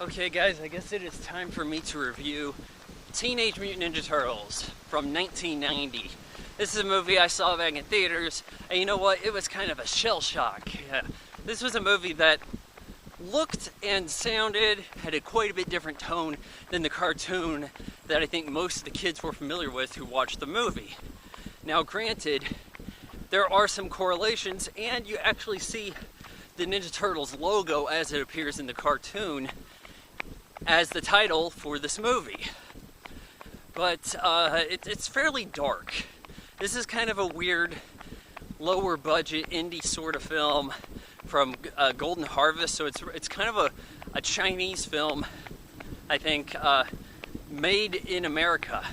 Okay guys, I guess it is time for me to review Teenage Mutant Ninja Turtles from 1990. This is a movie I saw back in theaters, and you know what? It was kind of a shell shock. Yeah. This was a movie that looked and sounded, had a quite a bit different tone than the cartoon that I think most of the kids were familiar with who watched the movie. Now granted, there are some correlations, and you actually see the Ninja Turtles logo as it appears in the cartoon as the title for this movie. But it's fairly dark. This is kind of a weird, lower budget, indie sort of film from Golden Harvest, so it's kind of a Chinese film, I think, made in America.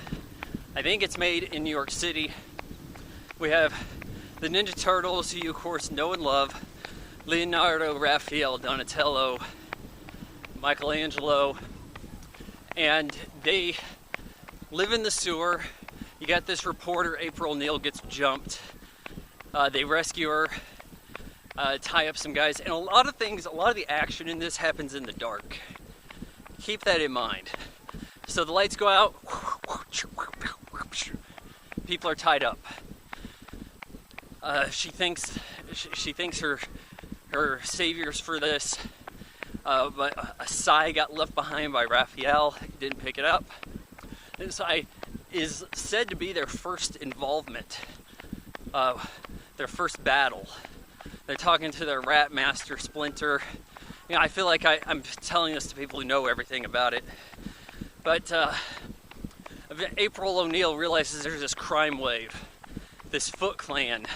I think it's made in New York City. We have the Ninja Turtles, who you of course know and love, Leonardo, Raphael, Donatello, Michelangelo, and they live in the sewer. You got this reporter, April O'Neil, gets jumped. They rescue her, tie up some guys, and a lot of the action in this happens in the dark. Keep that in mind. So the lights go out, people are tied up. She thinks her saviors for this, but a sigh got left behind by Raphael. He didn't pick it up. This sigh is said to be their first involvement, their first battle. They're talking to their rat master, Splinter. You know, I feel like I'm telling this to people who know everything about it. But April O'Neil realizes there's this crime wave, this Foot Clan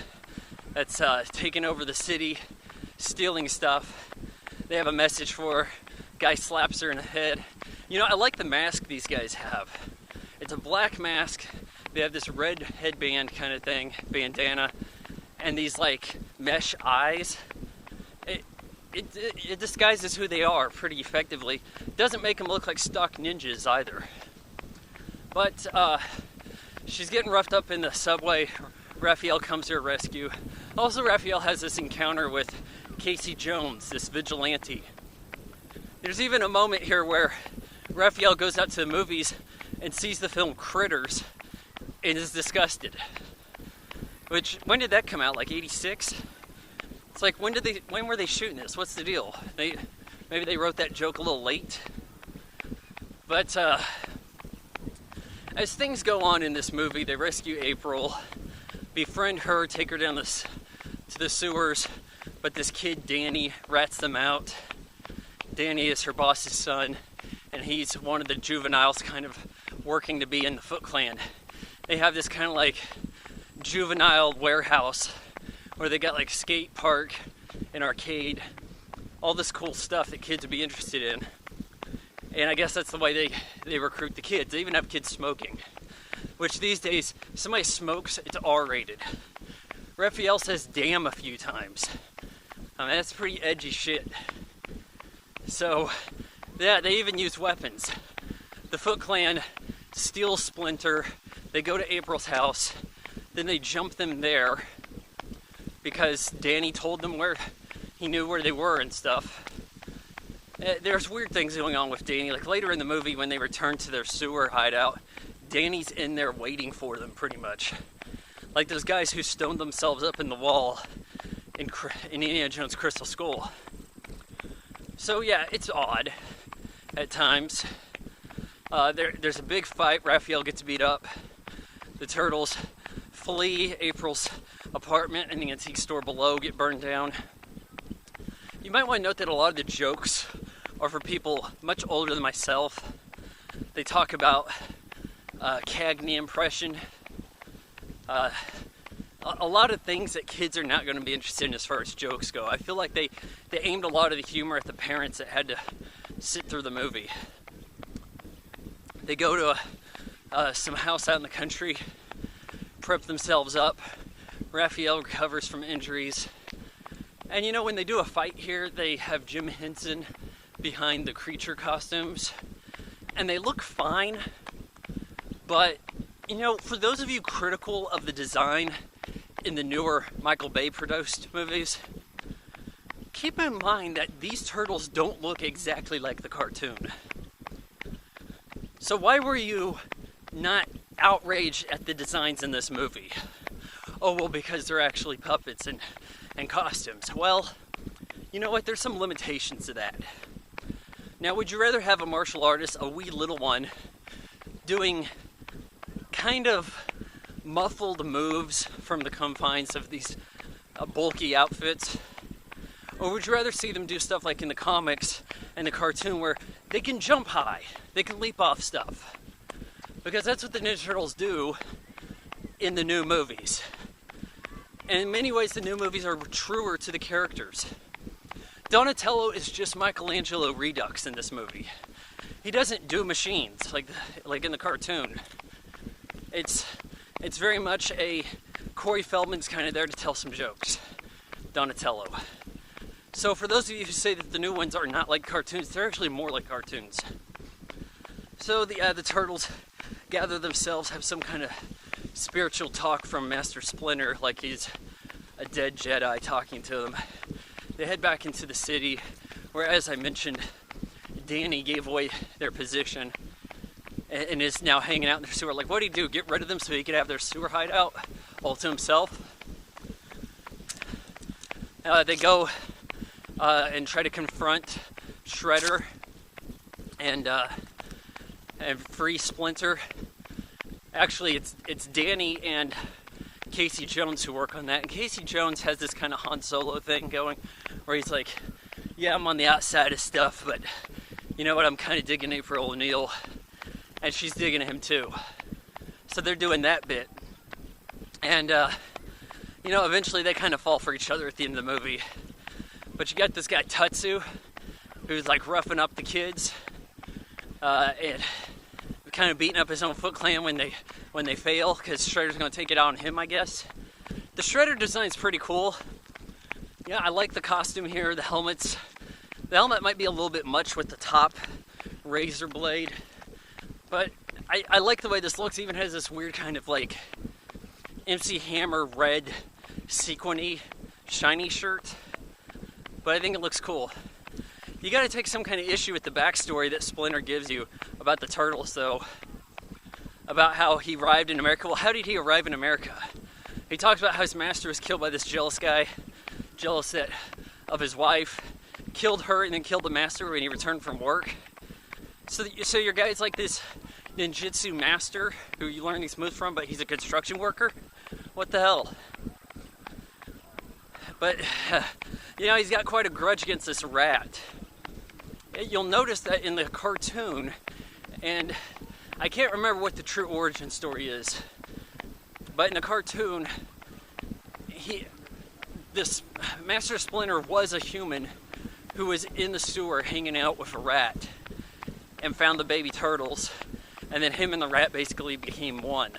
that's taking over the city, stealing stuff. They have a message for her. Guy slaps her in the head. You know, I like the mask these guys have. It's a black mask. They have this red headband kind of thing, bandana, and these like mesh eyes. It disguises who they are pretty effectively. Doesn't make them look like stock ninjas either. But she's getting roughed up in the subway. Raphael comes to her rescue. Also, Raphael has this encounter with Casey Jones, this vigilante. There's even a moment here where Raphael goes out to the movies and sees the film Critters and is disgusted. Which, when did that come out? Like 86? It's like, when were they shooting this? What's the deal? Maybe they wrote that joke a little late. But as things go on in this movie, they rescue April, befriend her, take her down to the sewers, but this kid, Danny, rats them out. Danny is her boss's son, and he's one of the juveniles kind of working to be in the Foot Clan. They have this kind of like juvenile warehouse where they got like skate park and arcade, all this cool stuff that kids would be interested in. And I guess that's the way they recruit the kids. They even have kids smoking, which these days, if somebody smokes, it's R-rated. Raphael says damn a few times. I mean, that's pretty edgy shit. So, yeah, they even use weapons. The Foot Clan steals Splinter. They go to April's house. Then they jump them there because Danny told them he knew where they were and stuff. There's weird things going on with Danny. Like later in the movie when they return to their sewer hideout, Danny's in there waiting for them pretty much. Like those guys who stoned themselves up in the wall in Indiana Jones' Crystal Skull. So yeah, it's odd at times. There's a big fight. Raphael gets beat up. The Turtles flee April's apartment, and the antique store below get burned down. You might want to note that a lot of the jokes are for people much older than myself. They talk about Cagney impression. A lot of things that kids are not going to be interested in as far as jokes go. I feel like they aimed a lot of the humor at the parents that had to sit through the movie. They go to some house out in the country, prep themselves up. Raphael recovers from injuries. And you know, when they do a fight here, they have Jim Henson behind the creature costumes. And they look fine. But, you know, for those of you critical of the design in the newer Michael Bay produced movies, keep in mind that these turtles don't look exactly like the cartoon. So why were you not outraged at the designs in this movie? Oh, well, because they're actually puppets and costumes. Well, you know what? There's some limitations to that. Now, would you rather have a martial artist, a wee little one, doing kind of muffled moves from the confines of these bulky outfits? Or would you rather see them do stuff like in the comics and the cartoon where they can jump high, they can leap off stuff? Because that's what the Ninja Turtles do in the new movies. And in many ways, the new movies are truer to the characters. Donatello is just Michelangelo Redux in this movie. He doesn't do machines like in the cartoon. It's very much a Corey Feldman's kind of there to tell some jokes. Donatello. So for those of you who say that the new ones are not like cartoons, they're actually more like cartoons. So the turtles gather themselves, have some kind of spiritual talk from Master Splinter, like he's a dead Jedi talking to them. They head back into the city, where, as I mentioned, Danny gave away their position and is now hanging out in their sewer. Like, what do you do? Get rid of them so he could have their sewer hideout all to himself? They go and try to confront Shredder and free Splinter. Actually, it's Danny and Casey Jones who work on that. And Casey Jones has this kind of Han Solo thing going, where he's like, yeah, I'm on the outside of stuff, but you know what, I'm kind of digging April O'Neil, and she's digging him too. So they're doing that bit. And, eventually they kind of fall for each other at the end of the movie. But you got this guy, Tatsu, who's like roughing up the kids, and kind of beating up his own Foot Clan when they fail, because Shredder's going to take it out on him, I guess. The Shredder design's pretty cool. Yeah, I like the costume here, the helmets. The helmet might be a little bit much with the top razor blade, but I like the way this looks. It even has this weird kind of like MC Hammer red sequiny shiny shirt, but I think it looks cool. You gotta take some kind of issue with the backstory that Splinter gives you about the Turtles, though. About how he arrived in America. Well, how did he arrive in America? He talks about how his master was killed by this jealous guy, jealous of his wife, killed her and then killed the master when he returned from work. So your guy's like this ninjutsu master who you learn these moves from, but he's a construction worker? What the hell? But, he's got quite a grudge against this rat. You'll notice that in the cartoon, and I can't remember what the true origin story is, but in the cartoon, this Master Splinter was a human who was in the sewer hanging out with a rat and found the baby turtles, and then him and the rat basically became one.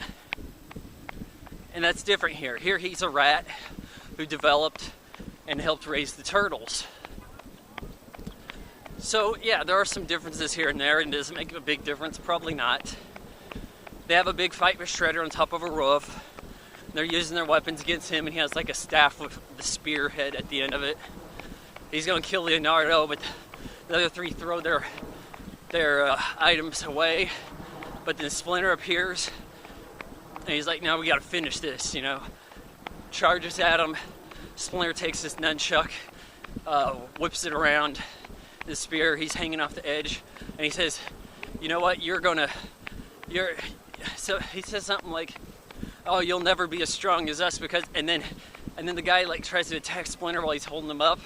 And that's different here. Here he's a rat who developed and helped raise the turtles. So yeah, there are some differences here and there, and does it make a big difference? Probably not. They have a big fight with Shredder on top of a roof. They're using their weapons against him, and he has like a staff with the spearhead at the end of it. He's going to kill Leonardo, but the other three throw their items away. But then Splinter appears, and he's like, "Now we got to finish this," Charges at him. Splinter takes this nunchuck, whips it around the spear. He's hanging off the edge, and he says, "You know what? So he says something like, "Oh, you'll never be as strong as us," because and then the guy like tries to attack Splinter while he's holding him up,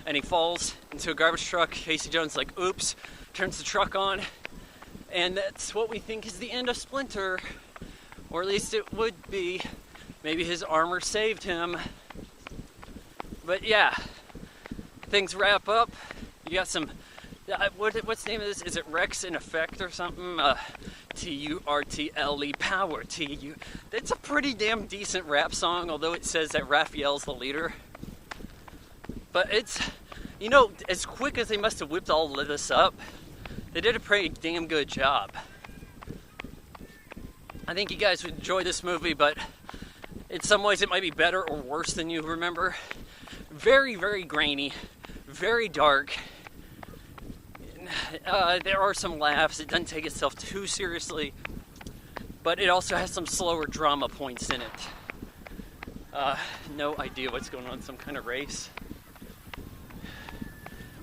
and he falls into a garbage truck. Casey Jones like, "Oops," turns the truck on, and that's what we think is the end of Splinter, or at least it would be. Maybe his armor saved him, but yeah, things wrap up. You got some. What's the name of this? Is it Rex in Effect or something? Turtle power TU. It's a pretty damn decent rap song, although it says that Raphael's the leader. But it's, as quick as they must have whipped all of this up, they did a pretty damn good job. I think you guys would enjoy this movie, but in some ways it might be better or worse than you remember. Very, very grainy, Very dark. There are some laughs. It doesn't take itself too seriously, but it also has some slower drama points in it. No idea what's going on. Some kind of race.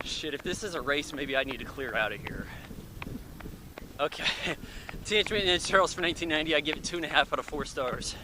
Shit, if this is a race, maybe I need to clear out of here. Okay. Teenage Mutant Ninja Turtles for 1990, I give it 2.5 out of 4 stars.